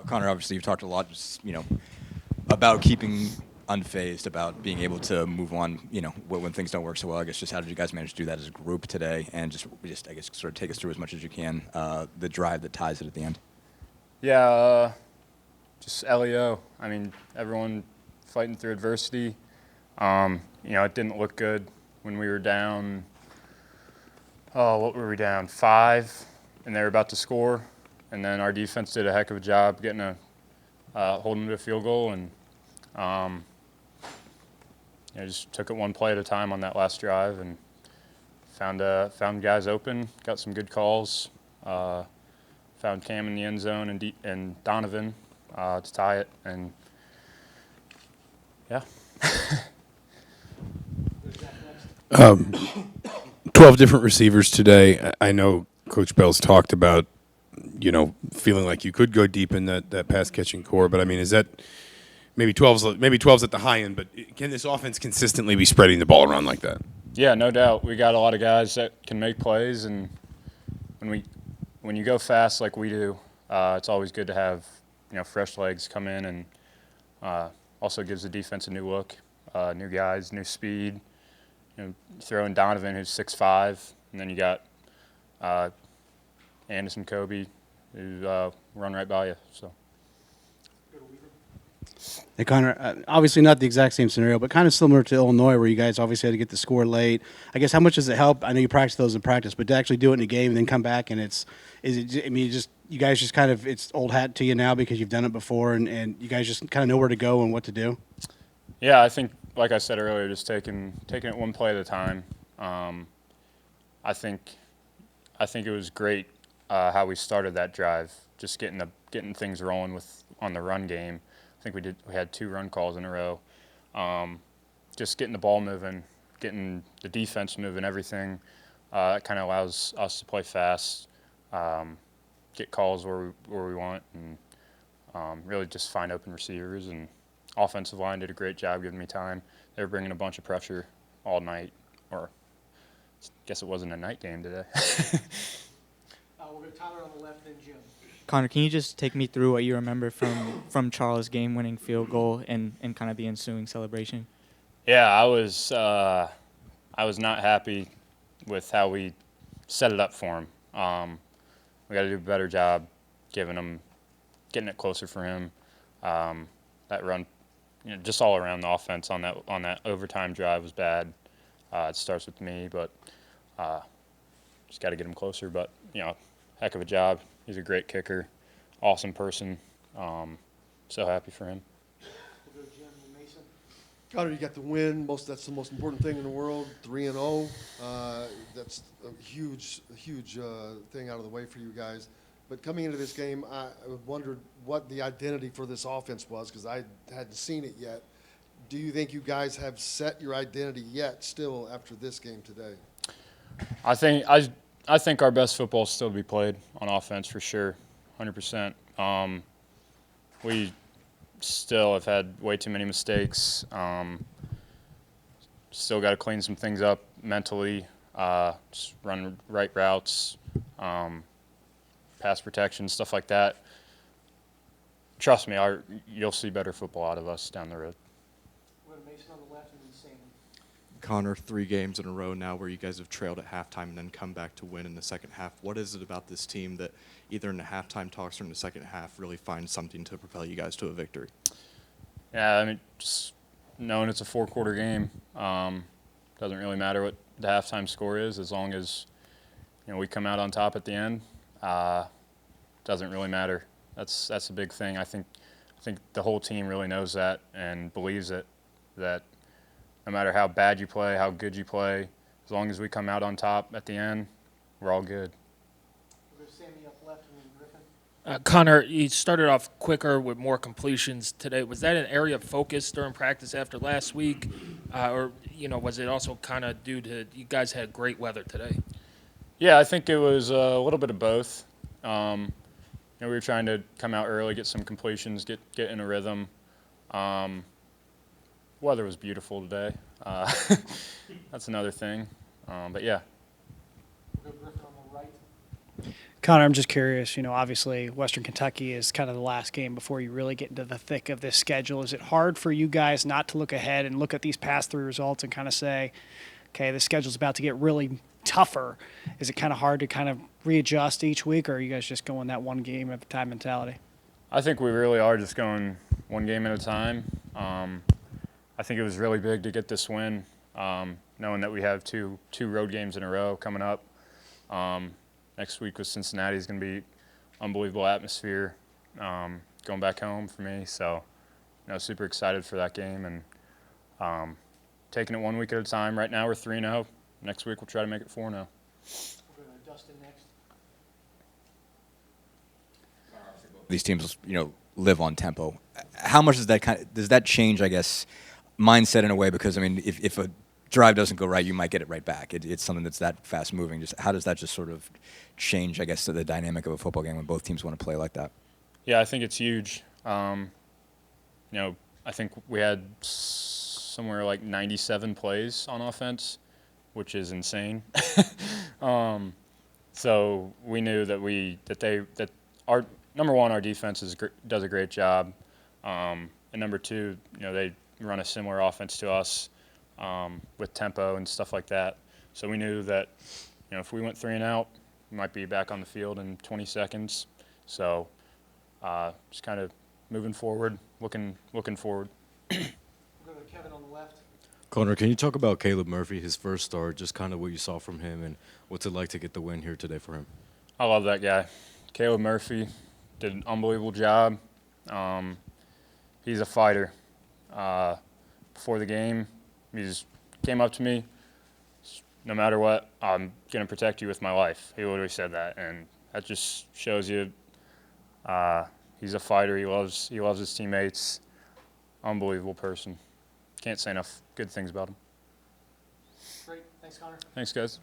Connor, obviously you've talked a lot, just, about keeping unfazed, about being able to move on, when things don't work so well. I guess just how did you guys manage to do that as a group today, and just I guess sort of take us through as much as you can the drive that ties it at the end. Yeah, just LEO. I mean, everyone fighting through adversity. It didn't look good when we were down. Oh, what were we down? 5, and they were about to score, and then our defense did a heck of a job getting holding to a field goal, and just took it one play at a time on that last drive, and found guys open, got some good calls, found Cam in the end zone and Donovan to tie it, and yeah. 12 different receivers today. I know Coach Bell's talked about, feeling like you could go deep in that pass-catching core, but, I mean, is that maybe 12's at the high end, but can this offense consistently be spreading the ball around like that? Yeah, no doubt. We got a lot of guys that can make plays, and when you go fast like we do, it's always good to have, fresh legs come in, and also gives the defense a new look, new guys, new speed. Throw in Donovan, who's 6'5", and then you got Anderson Kobe, who run right by you. So. Hey, Connor, obviously not the exact same scenario, but kind of similar to Illinois, where you guys obviously had to get the score late. I guess how much does it help? I know you practice those in practice, but to actually do it in a game and then come back and you guys just kind of, it's old hat to you now because you've done it before, and you guys just kind of know where to go and what to do? Yeah, I think, like I said earlier, just taking it one play at a time. I think it was great how we started that drive, just getting things rolling on the run game. I think we had 2 run calls in a row. Just getting the ball moving, getting the defense moving, everything. That kind of allows us to play fast, get calls where we want, and really just find open receivers. And offensive line did a great job giving me time. They were bringing a bunch of pressure all night, or I guess it wasn't a night game today. We'll go Tyler on the left, then Jim. Connor, can you just take me through what you remember from Charles' game-winning field goal and kind of the ensuing celebration? Yeah, I was not happy with how we set it up for him. We got to do a better job getting it closer for him. That run, just all around the offense on that overtime drive was bad. It starts with me, but just got to get him closer. But heck of a job. He's a great kicker, awesome person. So happy for him. We'll go Jim and Mason. Connor, you got the win. That's the most important thing in the world. 3-0. That's a huge thing out of the way for you guys. But coming into this game, I wondered what the identity for this offense was, because I hadn't seen it yet. Do you think you guys have set your identity yet still after this game today? I think our best football is still to be played on offense for sure, 100%. We still have had way too many mistakes. Still got to clean some things up mentally, just run right routes, pass protection, stuff like that. Trust me, you'll see better football out of us down the road. We'll go Mason on the left and then Sam. Connor, 3 games in a row now where you guys have trailed at halftime and then come back to win in the second half. What is it about this team that either in the halftime talks or in the second half really finds something to propel you guys to a victory? Yeah, I mean, just knowing it's a 4-quarter game, doesn't really matter what the halftime score is, as long as we come out on top at the end. Doesn't really matter. That's a big thing. I think the whole team really knows that and believes it, that no matter how bad you play, how good you play, as long as we come out on top at the end, we're all good. We'll go Sammy up left and then Griffin. Connor, you started off quicker with more completions today. Was that an area of focus during practice after last week? Or was it also kind of due to you guys had great weather today? Yeah, I think it was a little bit of both. We were trying to come out early, get some completions, get in a rhythm. Weather was beautiful today. That's another thing. But yeah. We'll go Griffin on the right. Connor, I'm just curious, obviously Western Kentucky is kind of the last game before you really get into the thick of this schedule. Is it hard for you guys not to look ahead and look at these past 3 results and kind of say, okay, the schedule's about to get really tougher? Is it kind of hard to kind of readjust each week, or are you guys just going that one game at a time mentality? I think we really are just going one game at a time. I think it was really big to get this win, knowing that we have two road games in a row coming up. Next week with Cincinnati is going to be unbelievable atmosphere going back home for me. So, super excited for that game and taking it 1 week at a time. Right now we're 3-0. Next week we'll try to make it 4-0. We're going to Dustin next. These teams, live on tempo. How much does that change, I guess, mindset in a way? Because I mean, if a drive doesn't go right, you might get it right back. It's something that's that fast moving. Just how does that just sort of change, I guess, to the dynamic of a football game when both teams want to play like that? Yeah, I think it's huge. I think we had somewhere like 97 plays on offense, which is insane. So we knew that our number one, our defense does a great job, and number two, they run a similar offense to us with tempo and stuff like that. So we knew that if we went 3 and out, we might be back on the field in 20 seconds. So just kind of moving forward, looking forward. We'll go to Kevin on the left. Connor, can you talk about Caleb Murphy, his first start, just kind of what you saw from him and what's it like to get the win here today for him? I love that guy. Caleb Murphy did an unbelievable job. He's a fighter. Before the game, he just came up to me. No matter what, I'm going to protect you with my life. He literally said that, and that just shows you he's a fighter. He loves his teammates. Unbelievable person. Can't say enough good things about him. Great. Thanks, Connor. Thanks, guys.